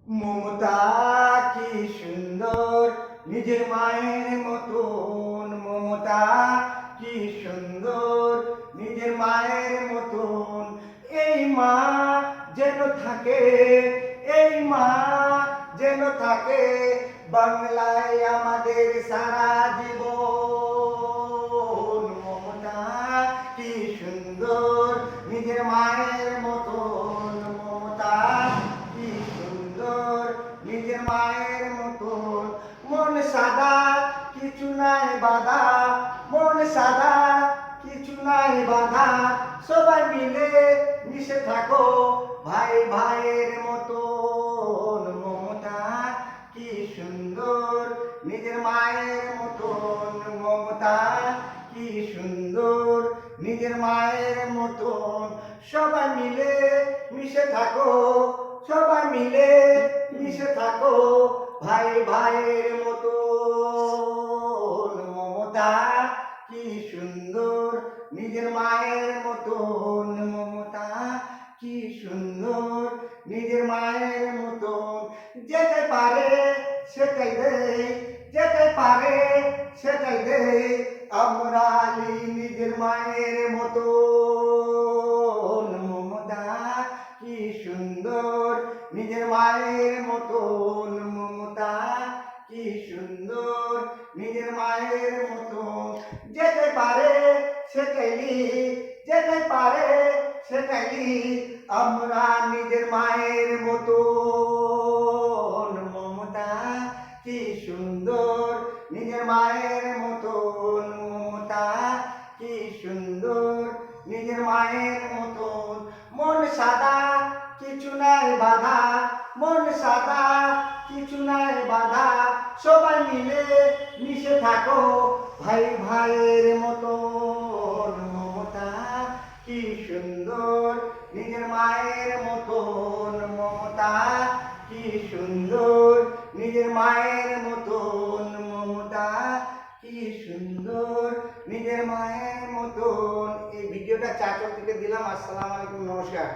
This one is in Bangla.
মমতা কি সুন্দর নিজের মায়ের মতন। মমতা কি সুন্দর নিজের মায়ের মতন। এই মা যেন থাকে, এই মা যেন থাকে বাংলায় আমাদের সারা জীবন। মমতা কি সুন্দর নিজের মায়ের মতন। মমতা কি সুন্দর নিজের মায়ের মতন। মন সাদা কিছু নাই বাধা, মন সাদা কিছু নাই বাধা। সবাই মিলে মিশে থাকো ভাই ভাইয়ের মতন। মমতা কি সুন্দর নিজের মায়ের মতন। মমতা কি সুন্দর নিজের মায়ের মতন। সবাই মিলে মিশে থাকো, সবাই মিলে মিশে থাকো ভাই ভাইয়ের মতন। মমতা কি সুন্দর নিজের মায়ের মতন। মমতা কি সুন্দর নিজের মায়ের মতন। যেতে পারে সেটাই দেয়, যেতে পারে সেটাই দেয়। আমরা নিজের মায়ের মতন। মমতা কি সুন্দর নিজের মায়ের মতন। মমতা কি সুন্দর নিজের মায়ের মতন। যেতে পারে সেটাই, যেতে পারে সেটাই আমরা নিজের মায়ের মতন। মমতা কি সুন্দর নিজের মায়ের মতন। মমতা কি সুন্দর নিজের মায়ের মতন। মন সাদা কিছু নাই বাধা, মন সাদা কিছু নাই বাধা। সবাই মিলে মিশে থাকো ভাই ভাইয়ের মতন। মমতা কি সুন্দর নিজের মায়ের মতন। মমতা কি সুন্দর নিজের মায়ের মতন। মমতা কি সুন্দর নিজের মায়ের মতন। এই ভিডিওটা চাচর থেকে দিলাম। আসসালামু আলাইকুম, নমস্কার।